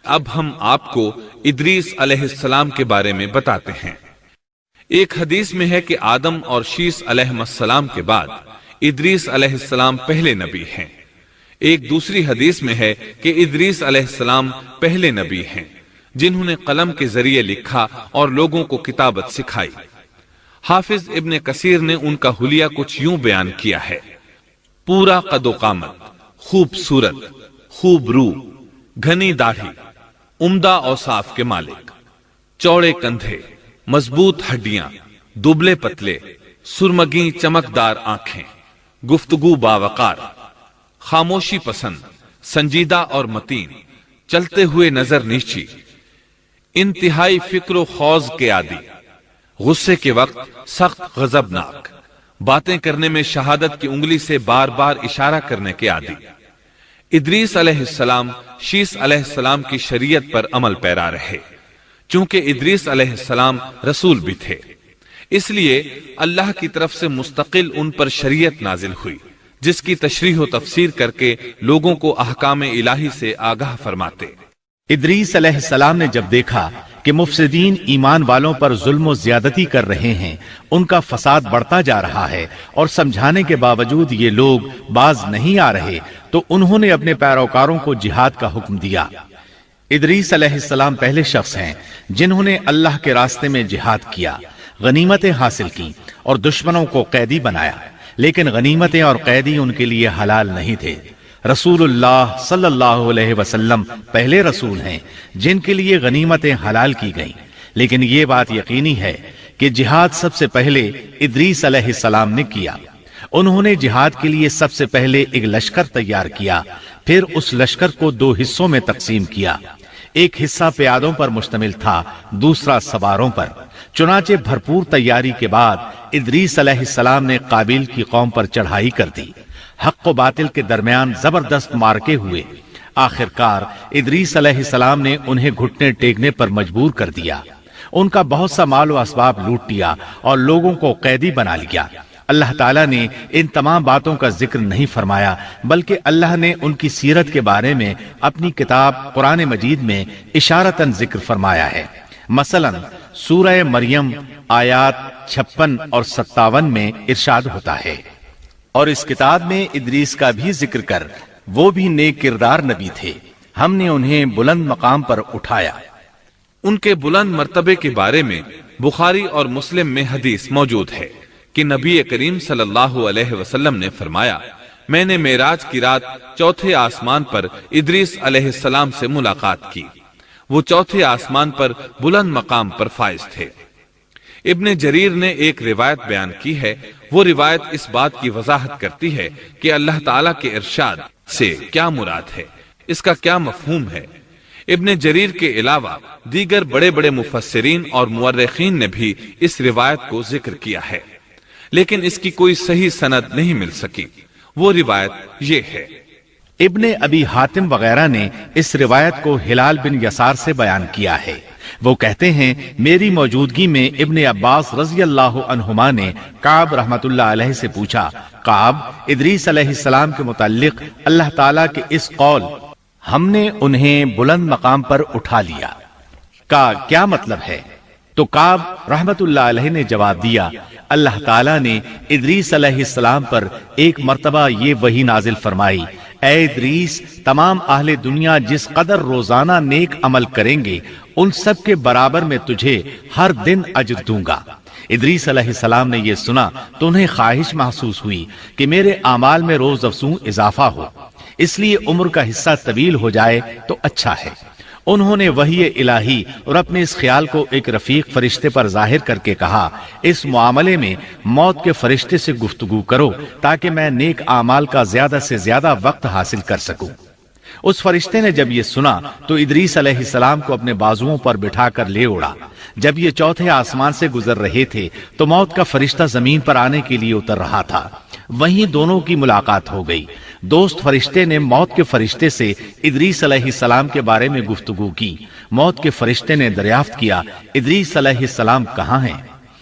اب ہم آپ کو ادریس علیہ السلام کے بارے میں بتاتے ہیں۔ ایک حدیث میں ہے کہ آدم اور شیس علیہ السلام کے بعد ادریس علیہ السلام پہلے نبی ہیں۔ ایک دوسری حدیث میں ہے کہ ادریس علیہ السلام پہلے نبی ہیں جنہوں نے قلم کے ذریعے لکھا اور لوگوں کو کتابت سکھائی۔ حافظ ابن کثیر نے ان کا حلیہ کچھ یوں بیان کیا ہے: پورا قد و قامت، خوبصورت، خوب رو، گھنی داڑھی، عمدہ اوصاف کے مالک، چوڑے کندھے، مضبوط ہڈیاں، دبلے پتلے، سرمگی چمکدار آنکھیں، گفتگو باوقار، خاموشی پسند، سنجیدہ اور متین، چلتے ہوئے نظر نیچی، انتہائی فکر و خوض کے عادی، غصے کے وقت سخت غضبناک، باتیں کرنے میں شہادت کی انگلی سے بار بار اشارہ کرنے کے عادی۔ ادریس علیہ السلام شیس علیہ السلام کی شریعت پر عمل پیرا رہے۔ چونکہ ادریس علیہ السلام رسول بھی تھے، اس لیے اللہ کی طرف سے مستقل ان پر شریعت نازل ہوئی جس کی تشریح و تفسیر کر کے لوگوں کو احکام الہی سے آگاہ فرماتے۔ ادریس علیہ السلام نے جب دیکھا کہ مفسدین ایمان والوں پر ظلم و زیادتی کر رہے ہیں، ان کا فساد بڑھتا جا رہا ہے اور سمجھانے کے باوجود یہ لوگ باز نہیں آ رہے، تو انہوں نے اپنے پیروکاروں کو جہاد کا حکم دیا۔ ادریس علیہ السلام پہلے شخص ہیں جنہوں نے اللہ کے راستے میں جہاد کیا، غنیمتیں حاصل کی اور دشمنوں کو قیدی بنایا، لیکن غنیمتیں اور قیدی ان کے لیے حلال نہیں تھے۔ رسول اللہ صلی اللہ علیہ وسلم پہلے رسول ہیں جن کے لیے غنیمتیں حلال کی گئیں، لیکن یہ بات یقینی ہے کہ جہاد سب سے پہلے ادریس علیہ السلام نے کیا۔ انہوں نے جہاد کے لیے سب سے پہلے ایک لشکر تیار کیا، پھر اس لشکر کو دو حصوں میں تقسیم کیا۔ ایک حصہ پیادوں پر مشتمل تھا، دوسرا سواروں پر۔ چنانچہ بھرپور تیاری کے بعد ادریس علیہ السلام نے قابیل کی قوم پر چڑھائی کر دی۔ حق و باطل کے درمیان زبردست مارکے ہوئے۔ آخر کار ادریس علیہ السلام نے انہیں گھٹنے ٹیکنے پر مجبور کر دیا۔ ان کا بہت سا مال و اسباب لوٹ لیا اور لوگوں کو قیدی بنا لیا۔ اللہ تعالیٰ نے ان تمام باتوں کا ذکر نہیں فرمایا، بلکہ اللہ نے ان کی سیرت کے بارے میں اپنی کتاب قرآن مجید میں اشارتاً ذکر فرمایا ہے۔ مثلا سورہ مریم آیات 56 اور 57 میں ارشاد ہوتا ہے: اور اس کتاب میں ادریس کا بھی ذکر کر، وہ بھی نیک کردار نبی تھے، ہم نے انہیں بلند مقام پر اٹھایا۔ ان کے بلند مرتبے کے بارے میں بخاری اور مسلم میں حدیث موجود ہے کہ نبی کریم صلی اللہ علیہ وسلم نے فرمایا: میں نے معراج کی رات چوتھے آسمان پر ادریس علیہ السلام سے ملاقات کی، وہ چوتھے آسمان پر بلند مقام پر فائز تھے۔ ابن جریر نے ایک روایت بیان کی ہے، وہ روایت اس بات کی وضاحت کرتی ہے کہ اللہ تعالیٰ کے ارشاد سے کیا مراد ہے، اس کا کیا مفہوم ہے۔ ابن جریر کے علاوہ دیگر بڑے بڑے مفسرین اور مورخین نے بھی اس روایت کو ذکر کیا ہے، لیکن اس کی کوئی صحیح سند نہیں مل سکی۔ وہ روایت یہ ہے: ابن ابی حاتم وغیرہ نے اس روایت کو ہلال بن یسار سے بیان کیا ہے۔ وہ کہتے ہیں میری موجودگی میں ابن عباس رضی اللہ عنہما نے کعب رحمت اللہ علیہ سے پوچھا: کعب، ادریس علیہ السلام کے متعلق اللہ تعالیٰ کے اس قول ہم نے انہیں بلند مقام پر اٹھا لیا کا کیا مطلب ہے؟ تو کعب رحمت اللہ علیہ نے جواب دیا: اللہ تعالیٰ نے ادریس علیہ السلام پر ایک مرتبہ یہ وحی نازل فرمائی: اے ادریس، تمام اہل دنیا جس قدر روزانہ نیک عمل کریں گے ان سب کے برابر میں تجھے ہر دن اجر دوں گا۔ ادریس علیہ السلام نے یہ سنا تو انہیں خواہش محسوس ہوئی کہ میرے اعمال میں روز افزوں اضافہ ہو، اس لیے عمر کا حصہ طویل ہو جائے تو اچھا ہے۔ انہوں نے وحی الہی اور اپنے اس خیال کو ایک رفیق فرشتے پر ظاہر کر کے کہا: اس معاملے میں موت کے فرشتے سے گفتگو کرو تاکہ میں نیک اعمال کا زیادہ سے زیادہ وقت حاصل کر سکوں۔ اس فرشتے نے جب یہ سنا تو ادریس علیہ السلام کو اپنے بازوؤں پر بٹھا کر لے اڑا۔ جب یہ چوتھے آسمان سے گزر رہے تھے تو موت کا فرشتہ زمین پر آنے کے لیے اتر رہا تھا، وہیں دونوں کی ملاقات ہو گئی۔ دوست فرشتے نے موت کے فرشتے سے ادریس علیہ السلام کے بارے میں گفتگو کی۔ موت کے فرشتے نے دریافت کیا: ادریس علیہ السلام کہاں ہیں؟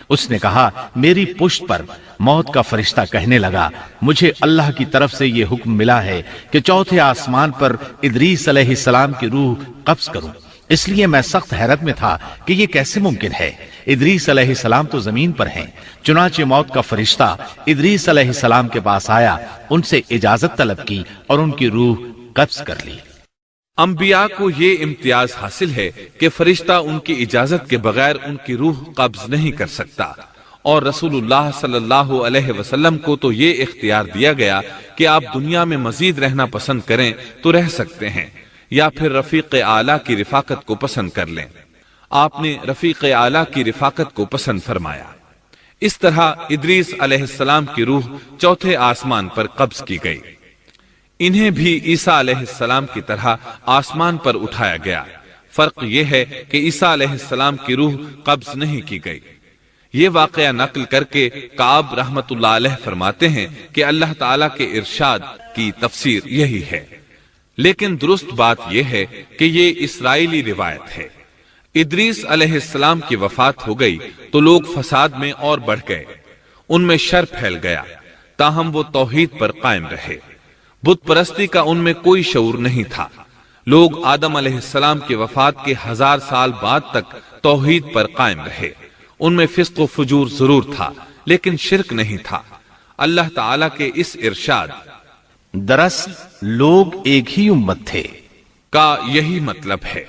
اس نے کہا میری پشت پر موت کا فرشتہ کہنے لگا مجھے اللہ کی طرف سے یہ حکم ملا ہے کہ چوتھے آسمان پر ادریس علیہ السلام کی روح قبض کروں، اس لیے میں سخت حیرت میں تھا کہ یہ کیسے ممکن ہے، ادریس علیہ السلام تو زمین پر ہیں۔ چنانچہ موت کا فرشتہ ادریس علیہ السلام کے پاس آیا، ان سے اجازت طلب کی اور ان کی روح قبض کر لی۔ انبیاء کو یہ امتیاز حاصل ہے کہ فرشتہ ان کی اجازت کے بغیر ان کی روح قبض نہیں کر سکتا، اور رسول اللہ صلی اللہ علیہ وسلم کو تو یہ اختیار دیا گیا کہ آپ دنیا میں مزید رہنا پسند کریں تو رہ سکتے ہیں، یا پھر رفیق اعلیٰ کی رفاقت کو پسند کر لیں۔ آپ نے رفیق اعلیٰ کی رفاقت کو پسند فرمایا۔ اس طرح ادریس علیہ السلام کی روح چوتھے آسمان پر قبض کی گئی۔ انہیں بھی عیسیٰ علیہ السلام کی طرح آسمان پر اٹھایا گیا، فرق یہ ہے کہ عیسیٰ علیہ السلام کی روح قبض نہیں کی گئی۔ یہ واقعہ نقل کر کے کعب رحمت اللہ علیہ فرماتے ہیں کہ اللہ تعالیٰ کے ارشاد کی تفسیر یہی ہے، لیکن درست بات یہ ہے کہ یہ اسرائیلی روایت ہے۔ ادریس علیہ السلام کی وفات ہو گئی تو لوگ فساد میں اور بڑھ گئے، ان میں شر پھیل گیا، تاہم وہ توحید پر قائم رہے۔ بت پرستی کا ان میں کوئی شعور نہیں تھا۔ لوگ آدم علیہ السلام کی وفات کے 1000 سال بعد تک توحید پر قائم رہے۔ ان میں فسق و فجور ضرور تھا لیکن شرک نہیں تھا۔ اللہ تعالیٰ کے اس ارشاد دراصل لوگ ایک ہی امت تھے کا یہی مطلب ہے۔